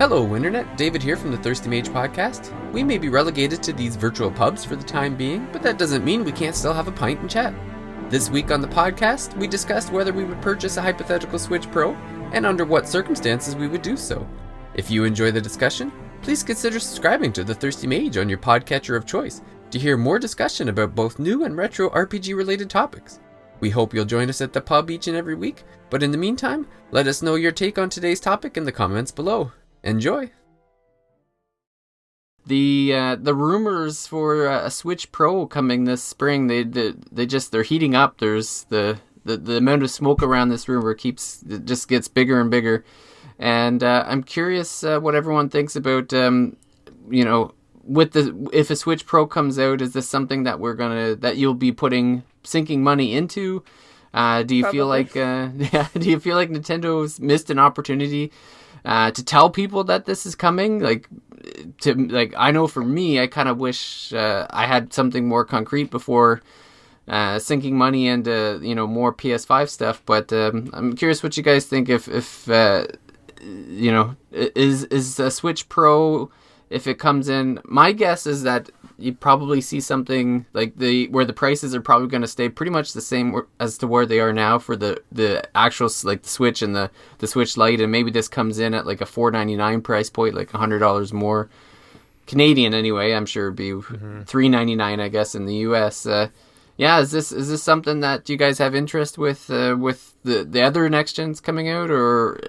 Hello, Internet. David here from the Thirsty Mage Podcast. We may be relegated to these virtual pubs for the time being, but that doesn't mean we can't still have a pint and chat. This week on the podcast, we discussed whether we would purchase a hypothetical Switch Pro and under what circumstances we would do so. If you enjoy the discussion, please consider subscribing to the Thirsty Mage on your podcatcher of choice to hear more discussion about both new and retro RPG-related topics. We hope you'll join us at the pub each and every week, but in the meantime, let us know your take on today's topic in the comments below. Enjoy! The rumors for a Switch Pro coming this spring, they're heating up. There's the amount of smoke around this rumor just gets bigger and bigger, and I'm curious what everyone thinks about if a Switch Pro comes out, is this something that you'll be sinking money into? Do you feel like Nintendo's missed an opportunity to tell people that this is coming? I know for me, I kind of wish I had something more concrete before sinking money into more PS5 stuff. But I'm curious what you guys think. If is a Switch Pro, if it comes in, my guess is that you probably see something like where the prices are probably going to stay pretty much the same as to where they are now for the actual, like, the Switch and the Switch Lite, and maybe this comes in at like a $4.99 price point, like $100 more Canadian anyway. I'm sure it'd be $3.99, I guess, in the US. Is this something that you guys have interest with the other next gens coming out, or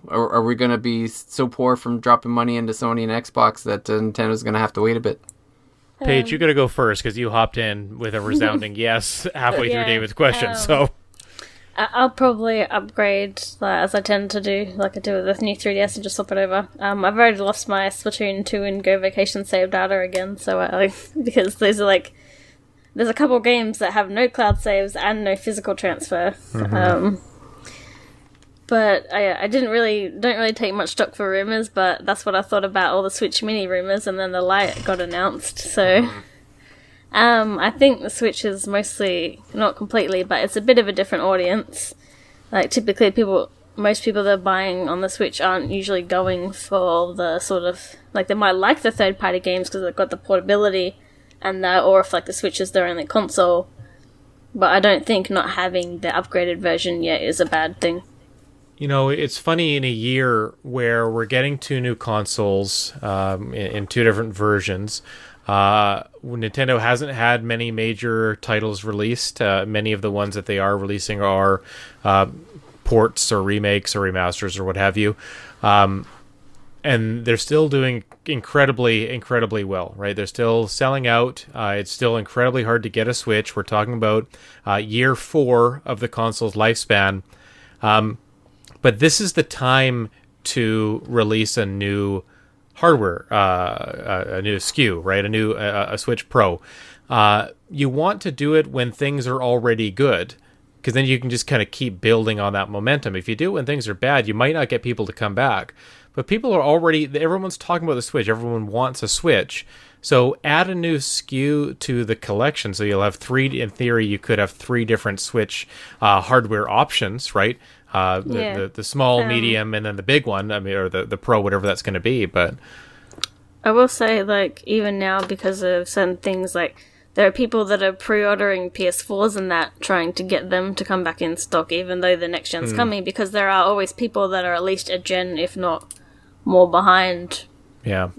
are we going to be so poor from dropping money into Sony and Xbox that Nintendo's going to have to wait a bit? Paige, you got to go first because you hopped in with a resounding yes halfway through David's question. So I'll probably upgrade, as I tend to do, like I do with the new 3DS, and just swap it over. I've already lost my Splatoon 2 and Go Vacation save data again, so because those are there's a couple games that have no cloud saves and no physical transfer. But I don't really take much stock for rumors, but that's what I thought about all the Switch Mini rumors, and then the Lite got announced. So I think the Switch is mostly, not completely, but it's a bit of a different audience. Like, typically most people that are buying on the Switch aren't usually going for the sort of, like, they might like the third-party games because they've got the portability and that, or if, like, the Switch is their only console. But I don't think not having the upgraded version yet is a bad thing. It's funny, in a year where we're getting two new consoles in two different versions. Nintendo hasn't had many major titles released. Many of the ones that they are releasing are ports or remakes or remasters or what have you. And they're still doing incredibly, incredibly well, right? They're still selling out. It's still incredibly hard to get a Switch. We're talking about year 4 of the console's lifespan. But this is the time to release a new hardware, a new SKU, right? A Switch Pro. You want to do it when things are already good, because then you can just kind of keep building on that momentum. If you do it when things are bad, you might not get people to come back. But everyone's talking about the Switch. Everyone wants a Switch. So add a new SKU to the collection. So you'll have in theory, you could have 3 different Switch hardware options, right? The small, medium, and then the big one. Or the Pro, whatever that's going to be. But I will say, even now, because of certain things, there are people that are pre-ordering PS4s and that, trying to get them to come back in stock, even though the next gen's coming, because there are always people that are at least a gen, if not more, behind. Yeah.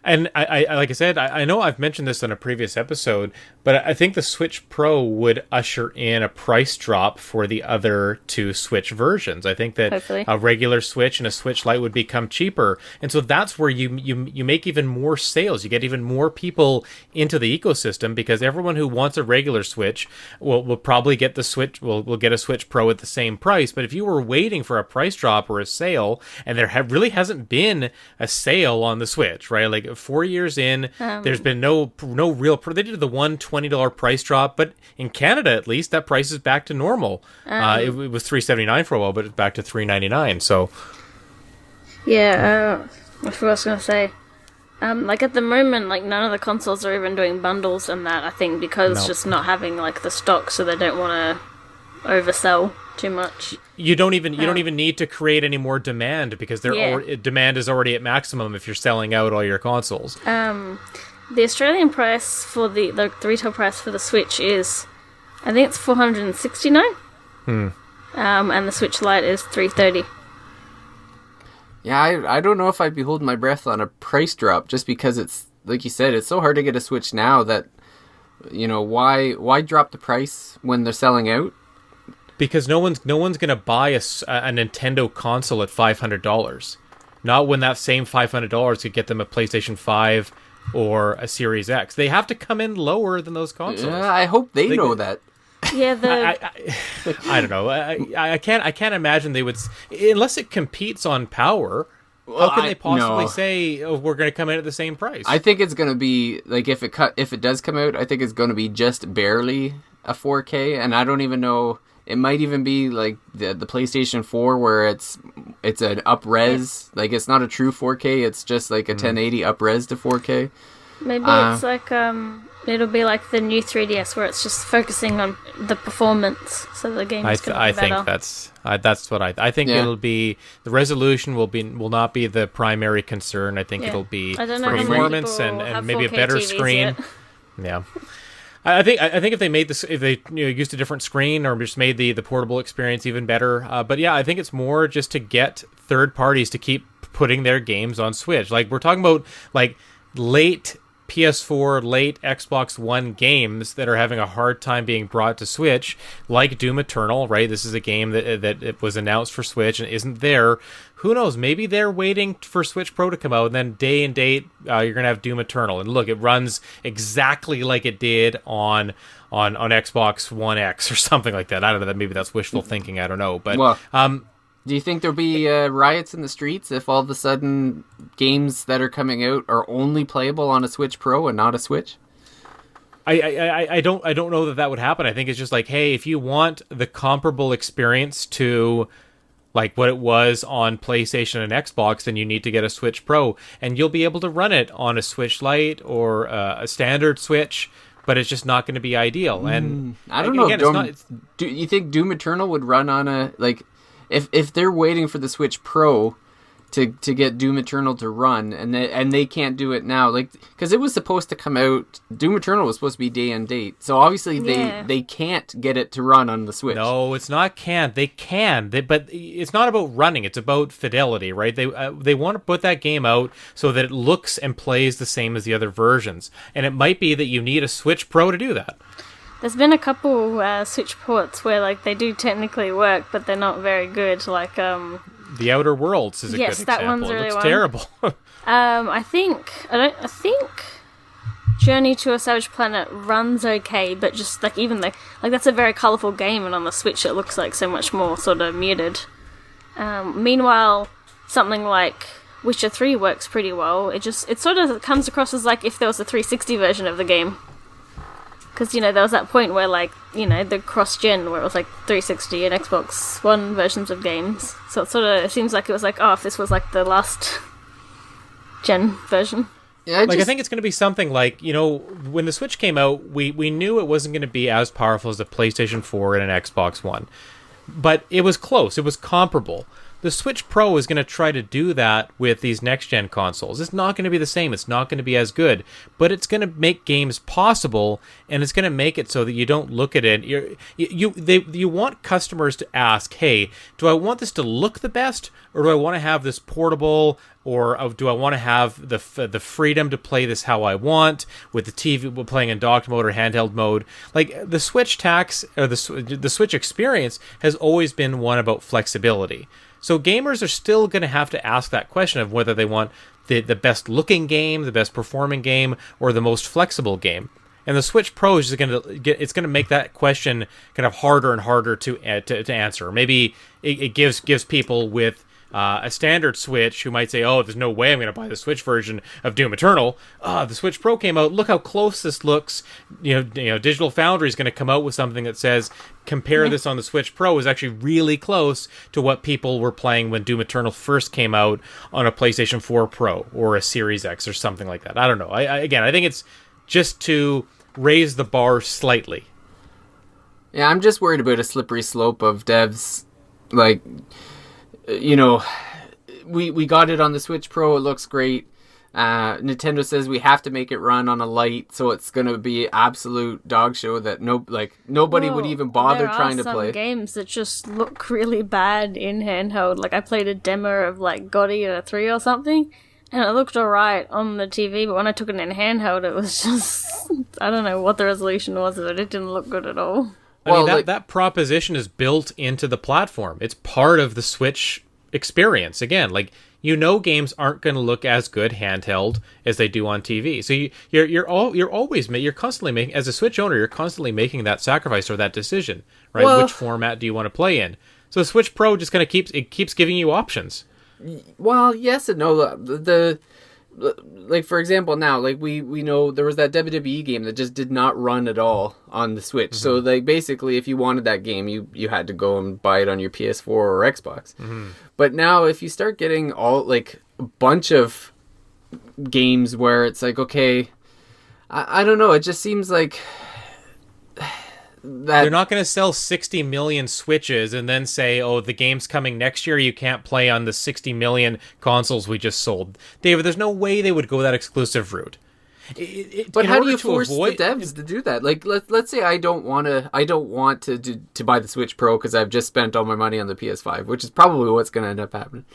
And I like I said, I know I've mentioned this in a previous episode, but I think the Switch Pro would usher in a price drop for the other 2 Switch versions. I think that hopefully a regular Switch and a Switch Lite would become cheaper. And so that's where you make even more sales. You get even more people into the ecosystem, because everyone who wants a regular Switch will probably get the Switch, will get a Switch Pro at the same price. But if you were waiting for a price drop or a sale, and there really hasn't been a sale on the Switch, right? Like 4 years in, there's been no real. They did the $20 price drop, but in Canada at least, that price is back to normal. It was $379 for a while, but it's back to $399. So yeah, I forgot what I was gonna say. At the moment, none of the consoles are even doing bundles and that, I think, because just not having the stock, so they don't want to oversell too much. You don't even need to create any more demand because demand is already at maximum if you're selling out all your consoles. The Australian price for the retail price for the Switch is, I think it's $469. And the Switch Lite is $330. Yeah, I don't know if I'd be holding my breath on a price drop just because it's, like you said, it's so hard to get a Switch now that, why drop the price when they're selling out? Because no one's going to buy a Nintendo console at $500. Not when that same $500 could get them a PlayStation 5 or a Series X. They have to come in lower than those consoles. I hope they know that. Yeah, I don't know. I can't imagine they would, unless it competes on power. How can they possibly say we're going to come in at the same price? I think it's going to be like if it does come out, I think it's going to be just barely a 4K, and I don't even know. It might even be like the PlayStation 4 where it's an up-res. Like it's not a true 4K. It's just like a 1080 up-res to 4K. Maybe it's like it'll be like the new 3DS where it's just focusing on the performance, so the game is going to be better. Think that's what I think. It'll be the resolution will not be the primary concern. I think it'll be performance and maybe a better TVs screen. Yet. Yeah. I think if they made this, if they used a different screen or just made the portable experience even better. But yeah, I think it's more just to get third parties to keep putting their games on Switch. Like we're talking about like late PS4, late Xbox One games that are having a hard time being brought to Switch, like Doom Eternal, right? This is a game that it was announced for Switch and isn't there. Who knows? Maybe they're waiting for Switch Pro to come out, and then day and date, you're going to have Doom Eternal. And look, it runs exactly like it did on Xbox One X or something like that. I don't know. Maybe that's wishful thinking. I don't know. But do you think there'll be riots in the streets if all of a sudden games that are coming out are only playable on a Switch Pro and not a Switch? I don't know that would happen. I think it's just like, hey, if you want the comparable experience to like what it was on PlayStation and Xbox, then you need to get a Switch Pro, and you'll be able to run it on a Switch Lite or a standard Switch, but it's just not going to be ideal. And I don't know. Again, do you think Doom Eternal would run on a like? If they're waiting for the Switch Pro to get Doom Eternal to run, and they can't do it now, like because it was supposed to come out, Doom Eternal was supposed to be day and date, so obviously they can't get it to run on the Switch. No, it's not can't. They can, but it's not about running. It's about fidelity, right? They want to put that game out so that it looks and plays the same as the other versions, and it might be that you need a Switch Pro to do that. There's been a couple Switch ports where like they do technically work, but they're not very good. Like The Outer Worlds is a good example. That one's really it looks terrible. I think Journey to a Savage Planet runs okay, but just like even like that's a very colourful game, and on the Switch it looks like so much more sort of muted. Meanwhile, something like Witcher 3 works pretty well. It sort of comes across as like if there was a 360 version of the game. Because, there was that point where, like, the cross-gen, where it was, like, 360 and Xbox One versions of games. So it seems like it was like, if this was, like, the last gen version. Yeah, I think it's going to be something like, when the Switch came out, we knew it wasn't going to be as powerful as the PlayStation 4 and an Xbox One. But it was close. It was comparable. The Switch Pro is going to try to do that with these next-gen consoles. It's not going to be the same. It's not going to be as good. But it's going to make games possible, and it's going to make it so that you don't look at it. You want customers to ask, hey, do I want this to look the best, or do I want to have this portable, or do I want to have the freedom to play this how I want, with the TV playing in docked mode or handheld mode? Like, the Switch or the Switch experience has always been one about flexibility. So gamers are still going to have to ask that question of whether they want the best looking game, the best performing game, or the most flexible game. And the Switch Pro is going to make that question kind of harder and harder to answer. Maybe it gives people with a standard Switch who might say, oh, there's no way I'm going to buy the Switch version of Doom Eternal. The Switch Pro came out. Look how close this looks. Digital Foundry is going to come out with something that says, compare this on the Switch Pro is actually really close to what people were playing when Doom Eternal first came out on a PlayStation 4 Pro or a Series X or something like that. I don't know. I think it's just to raise the bar slightly. Yeah, I'm just worried about a slippery slope of devs. Like, you know, we got it on the Switch Pro. It looks great. Nintendo says we have to make it run on a light, so it's going to be absolute dog show that nobody would even bother trying to play. There are some games that just look really bad in handheld. Like I played a demo of like Gotti 3 or something, and it looked alright on the TV, but when I took it in handheld, it was just I don't know what the resolution was, but it didn't look good at all. I mean, that proposition is built into the platform. It's part of the Switch experience. Again, like, you know, games aren't going to look as good handheld as they do on TV. So you're constantly making, as a Switch owner, you're constantly making that sacrifice or that decision, right? Well, which format do you want to play in? So the Switch Pro just kind of keeps giving you options. Well, yes and no. Like, for example, now, like, we know there was that WWE game that just did not run at all on the Switch. Mm-hmm. So, like, basically, if you wanted that game, you had to go and buy it on your PS4 or Xbox. Mm-hmm. But now, if you start getting a bunch of games where it's like, okay, I don't know, it just seems like that they're not going to sell 60 million Switches and then say, oh, the game's coming next year, you can't play on the 60 million consoles we just sold. David, there's no way they would go that exclusive route. But how do you force the devs to do that? Like, let's say I don't want to buy the Switch Pro because I've just spent all my money on the PS5, which is probably what's going to end up happening.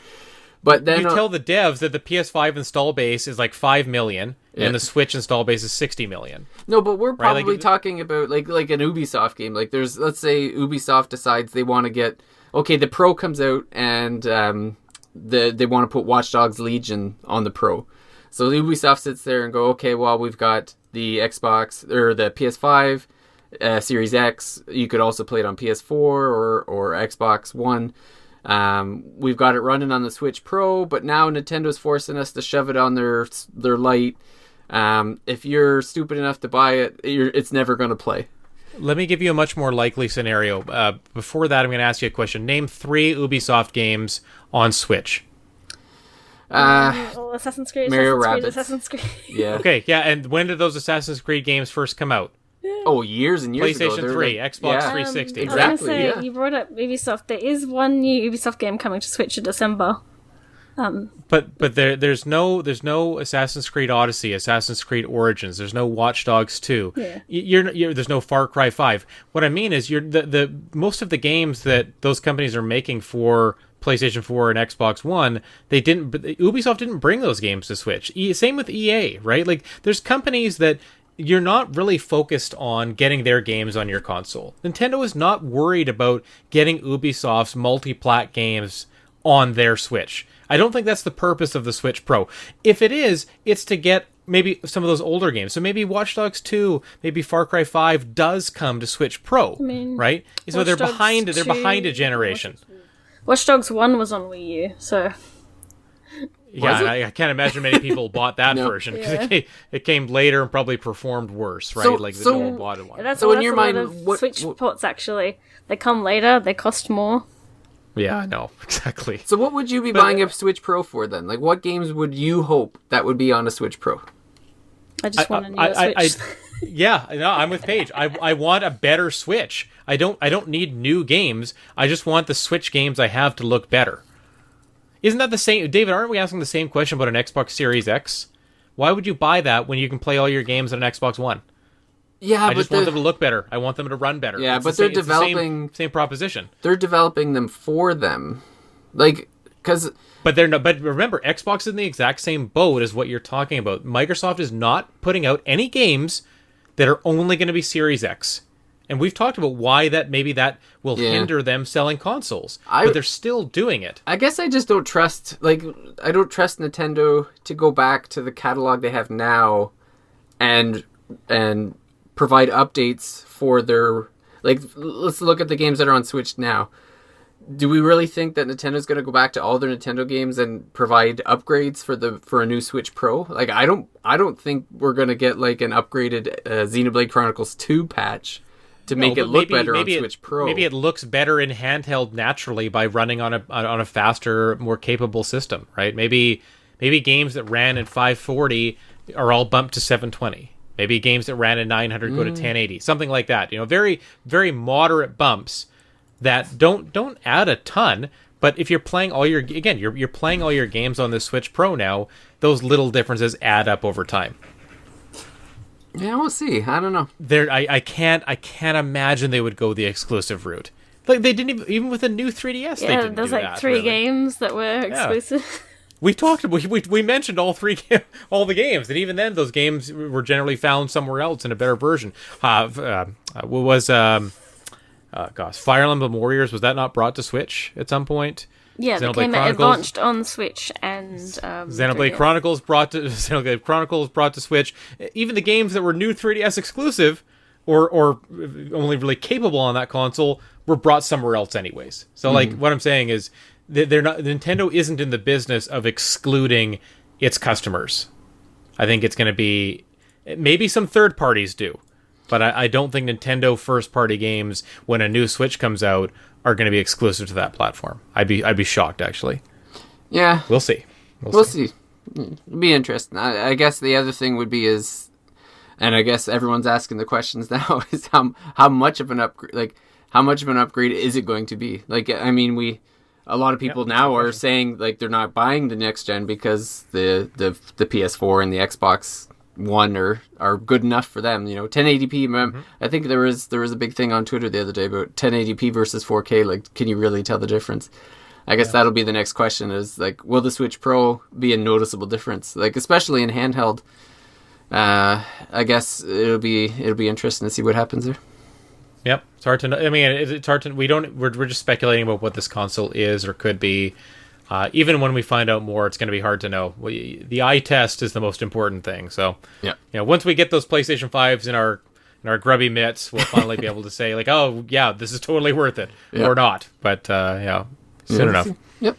But then you tell the devs that the PS5 install base is like 5 million and the Switch install base is 60 million. No, but we're probably talking about like an Ubisoft game. Like, let's say Ubisoft decides they want to get, okay, the Pro comes out and they want to put Watch Dogs Legion on the Pro. So Ubisoft sits there and go, okay, well, we've got the Xbox or the PS5 Series X. You could also play it on PS4 or Xbox One. We've got it running on the Switch Pro, but now Nintendo's forcing us to shove it on their Lite. If you're stupid enough to buy it, it's never going to play. Let me give you a much more likely scenario. Before that, I'm going to ask you a question. Name 3 Ubisoft games on Switch. Assassin's Creed, Mario Assassin's Creed. Yeah. Okay, yeah, and when did those Assassin's Creed games first come out? Oh, years and years ago. PlayStation 3, Xbox 360. Exactly. I was going to say, you brought up Ubisoft. There is one new Ubisoft game coming to Switch in December. But there's no Assassin's Creed Odyssey, Assassin's Creed Origins. There's no Watch Dogs 2. Yeah. There's no Far Cry 5. What I mean is, the most of the games that those companies are making for PlayStation 4 and Xbox One, Ubisoft didn't bring those games to Switch. Same with EA, right? Like, there's companies that you're not really focused on getting their games on your console. Nintendo is not worried about getting Ubisoft's multi-plat games on their Switch. I don't think that's the purpose of the Switch Pro. If it is, it's to get maybe some of those older games. So maybe Watch Dogs 2, maybe Far Cry 5 does come to Switch Pro, right? So they're behind a generation. Watch Dogs 1 was on Wii U, so... Yeah, I can't imagine many people bought that version because it came later and probably performed worse, right? No one bought one. That's in your mind, Switch ports actually, they come later, they cost more. Yeah, I know, exactly. So what would you be buying a Switch Pro for then? Like, what games would you hope that would be on a Switch Pro? I just want a new Switch. Yeah, no, I'm with Paige. I want a better Switch. I don't need new games. I just want the Switch games I have to look better. Isn't that the same, David? Aren't we asking the same question about an Xbox Series X? Why would you buy that when you can play all your games on an Xbox One? Yeah, I just want them to look better. I want them to run better. Yeah, but they're developing same proposition. They're developing them for them, like because. But they're not. But remember, Xbox is in the exact same boat as what you're talking about. Microsoft is not putting out any games that are only going to be Series X. And we've talked about why that will hinder them selling consoles. But they're still doing it. I guess I just don't trust, I don't trust Nintendo to go back to the catalog they have now and provide updates for their, let's look at the games that are on Switch now. Do we really think that Nintendo's going to go back to all their Nintendo games and provide upgrades for a new Switch Pro? I don't think we're going to get an upgraded Xenoblade Chronicles 2 patch to make it look better on Switch Pro. Maybe it looks better in handheld naturally by running on a faster, more capable system, right? Maybe games that ran in 540 are all bumped to 720. Maybe games that ran at 900 go to 1080, something like that. Very, very moderate bumps that don't add a ton. But if you're playing all your you're playing all your games on the Switch Pro now, those little differences add up over time. Yeah, we'll see. I don't know. I can't imagine they would go the exclusive route. Like they didn't even with the new 3DS. They didn't there's do like that, 3 really. games that were exclusive. We mentioned all the games, and even then, those games were generally found somewhere else in a better version. What was Fire Emblem Warriors? Was that not brought to Switch at some point? Yeah, it launched on Switch and Xenoblade Chronicles brought to Switch. Even the games that were new 3DS exclusive or only really capable on that console were brought somewhere else anyways. So like what I'm saying is Nintendo isn't in the business of excluding its customers. I think it's going to be maybe some third parties do, but I don't think Nintendo first party games when a new Switch comes out are going to be exclusive to that platform. I'd be shocked actually. Yeah, we'll see. We'll see. It'll be interesting. I guess the other thing would be and I guess everyone's asking the questions now is how much of an upgrade, like how much of an upgrade is it going to be? Like, I mean, a lot of people now are saying like they're not buying the next gen because the PS4 and the Xbox One are good enough for them. 1080p. I think there was a big thing on Twitter the other day about 1080p versus 4K. Like, can you really tell the difference? I guess that'll be the next question. Is like, will the Switch Pro be a noticeable difference? Like, especially in handheld. I guess it'll be interesting to see what happens there. Yep, it's hard to know. I mean, it's hard to. We're just speculating about what this console is or could be. Even when we find out more, it's going to be hard to know. The eye test is the most important thing. So, once we get those PlayStation 5s in our grubby mitts, we'll finally be able to say like, oh yeah, this is totally worth it or not. But soon enough. Yep.